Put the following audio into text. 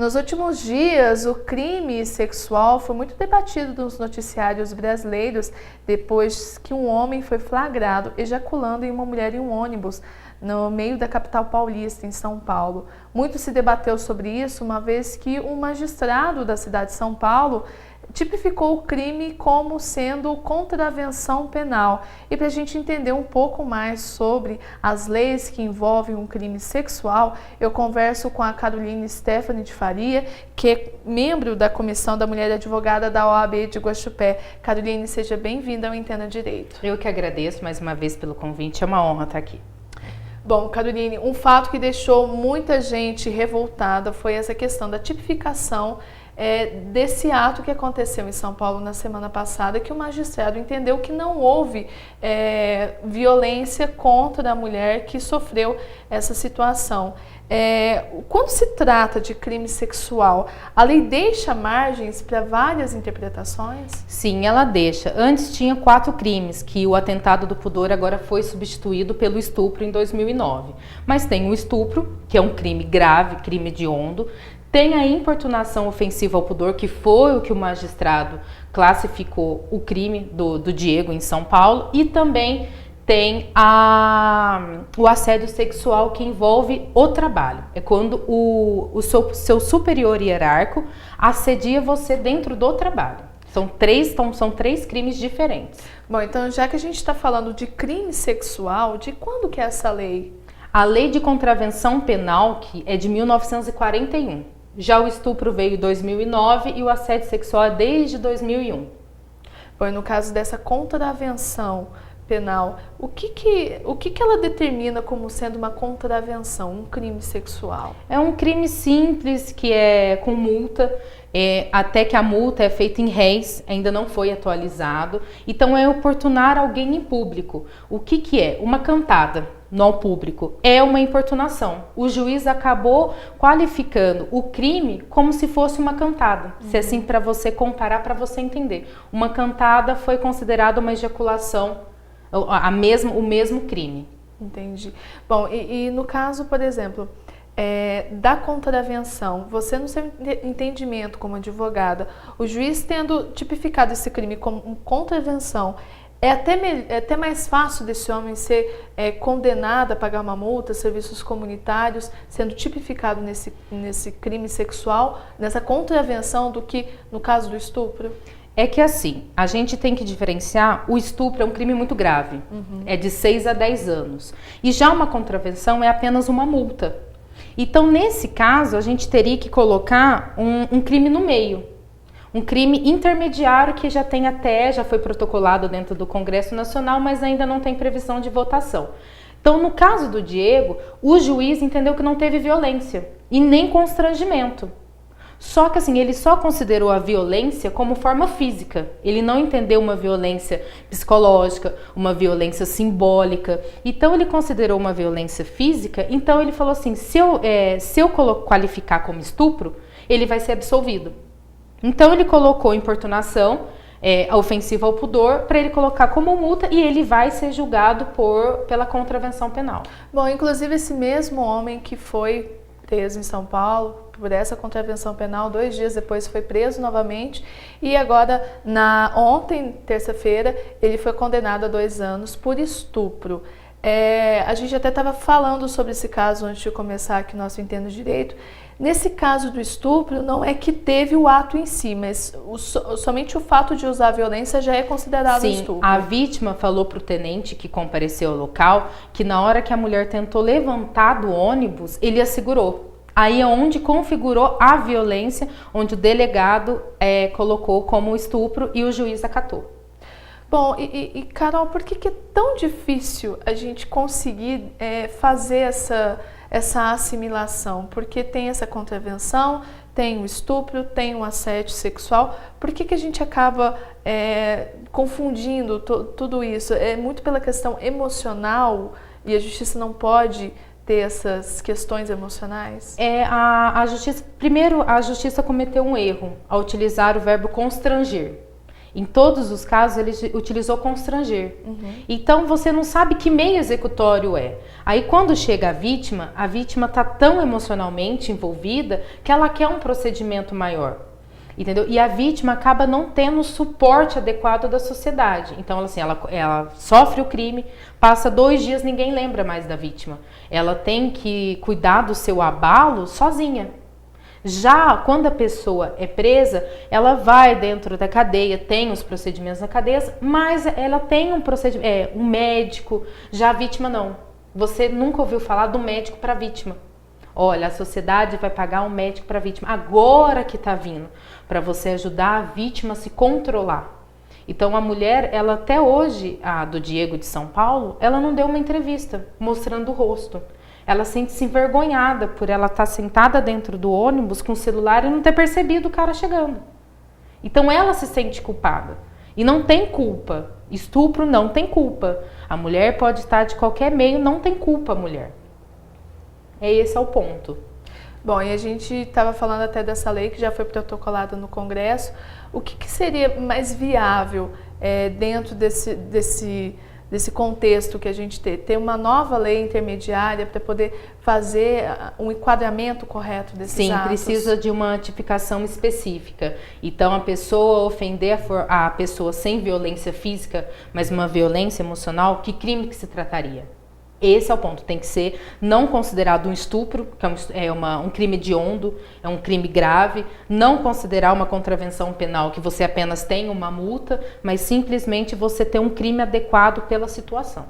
Nos últimos dias, o crime sexual foi muito debatido nos noticiários brasileiros depois que um homem foi flagrado ejaculando em uma mulher em um ônibus no meio da capital paulista, em São Paulo. Muito se debateu sobre isso, uma vez que um magistrado da cidade de São Paulo tipificou o crime como sendo contravenção penal. E para a gente entender um pouco mais sobre as leis que envolvem um crime sexual, eu converso com a Caroline Stephanie de Faria, que é membro da Comissão da Mulher Advogada da OAB de Guaxupé. Caroline, seja bem-vinda ao Entenda Direito. Eu que agradeço mais uma vez pelo convite, é uma honra estar aqui. Bom, Caroline, um fato que deixou muita gente revoltada foi essa questão da tipificação desse ato que aconteceu em São Paulo na semana passada, que o magistrado entendeu que não houve violência contra a mulher que sofreu essa situação. Quando se trata de crime sexual, a lei deixa margens para várias interpretações? Sim, ela deixa. Antes tinha 4 crimes, que o atentado do pudor agora foi substituído pelo estupro em 2009. Mas tem o estupro, que é um crime grave, crime hediondo. Tem a importunação ofensiva ao pudor, que foi o que o magistrado classificou o crime do Diego em São Paulo. E também tem o assédio sexual, que envolve o trabalho. É quando o seu superior hierárquico assedia você dentro do trabalho. São três crimes diferentes. Bom, então já que a gente está falando de crime sexual, de quando que é essa lei? A Lei de Contravenção Penal, que é de 1941. Já o estupro veio em 2009 e o assédio sexual é desde 2001. Bom, e no caso dessa contravenção penal, o que ela determina como sendo uma contravenção, um crime sexual? É um crime simples, que é com multa, até que a multa é feita em réis, ainda não foi atualizado. Então é importunar alguém em público. O que é? Uma cantada no público é uma importunação. O juiz acabou qualificando o crime como se fosse uma cantada. Se assim, para você comparar, para você entender. Uma cantada foi considerada uma ejaculação, o mesmo crime. Entendi. Bom, e no caso, por exemplo, da contravenção, você no seu entendimento como advogada, o juiz tendo tipificado esse crime como contravenção, é até mais fácil desse homem ser condenado a pagar uma multa, serviços comunitários, sendo tipificado nesse crime sexual, nessa contravenção, do que no caso do estupro? É que assim, a gente tem que diferenciar, o estupro é um crime muito grave, é de 6 a 10 anos. E já uma contravenção é apenas uma multa. Então, nesse caso, a gente teria que colocar um crime no meio. Um crime intermediário que já foi protocolado dentro do Congresso Nacional, mas ainda não tem previsão de votação. Então, no caso do Diego, o juiz entendeu que não teve violência e nem constrangimento. Só que assim, ele só considerou a violência como forma física. Ele não entendeu uma violência psicológica, uma violência simbólica. Então ele considerou uma violência física. Então ele falou assim, se eu qualificar como estupro, ele vai ser absolvido. Então ele colocou importunação ofensiva ao pudor para ele colocar como multa, e ele vai ser julgado pela contravenção penal. Bom, inclusive esse mesmo homem que foi preso em São Paulo por essa contravenção penal, 2 dias depois foi preso novamente, e agora ontem, terça-feira, ele foi condenado a 2 anos por estupro. A gente até estava falando sobre esse caso antes de começar aqui nosso Entenda Direito. Nesse caso do estupro, não é que teve o ato em si, mas somente o fato de usar a violência já é considerado estupro. Sim, a vítima falou para o tenente que compareceu ao local que na hora que a mulher tentou levantar do ônibus, ele a segurou. Aí é onde configurou a violência, onde o delegado colocou como estupro e o juiz acatou. Bom, e Carol, por que é tão difícil a gente conseguir fazer essa assimilação? Porque tem essa contravenção, tem o estupro, tem o assédio sexual. Por que a gente acaba confundindo tudo isso? É muito pela questão emocional, e a justiça não pode ter essas questões emocionais? A justiça cometeu um erro ao utilizar o verbo constranger. Em todos os casos, ele utilizou constranger. Então, você não sabe que meio executório é. Aí, quando chega a vítima está tão emocionalmente envolvida que ela quer um procedimento maior. Entendeu? E a vítima acaba não tendo o suporte adequado da sociedade. Então, assim, ela sofre o crime, passa 2 dias, ninguém lembra mais da vítima. Ela tem que cuidar do seu abalo sozinha. Já quando a pessoa é presa, ela vai dentro da cadeia, tem os procedimentos na cadeia, mas ela tem um médico. Já a vítima não. Você nunca ouviu falar do médico para a vítima. Olha, a sociedade vai pagar um médico para a vítima, agora que está vindo, para você ajudar a vítima a se controlar. Então a mulher, ela até hoje, a do Diego de São Paulo, ela não deu uma entrevista mostrando o rosto. Ela sente-se envergonhada por ela estar sentada dentro do ônibus com o celular e não ter percebido o cara chegando. Então ela se sente culpada. E não tem culpa. Estupro não tem culpa. A mulher pode estar de qualquer meio, não tem culpa a mulher. Esse é o ponto. Bom, e a gente estava falando até dessa lei que já foi protocolada no Congresso. O que seria mais viável dentro desse contexto que a gente ter uma nova lei intermediária para poder fazer um enquadramento correto desses atos? Sim, precisa de uma tipificação específica. Então, a pessoa ofender a pessoa sem violência física, mas uma violência emocional, que crime que se trataria? Esse é o ponto, tem que ser não considerado um estupro, que é um crime hediondo, é um crime grave, não considerar uma contravenção penal que você apenas tem uma multa, mas simplesmente você ter um crime adequado pela situação.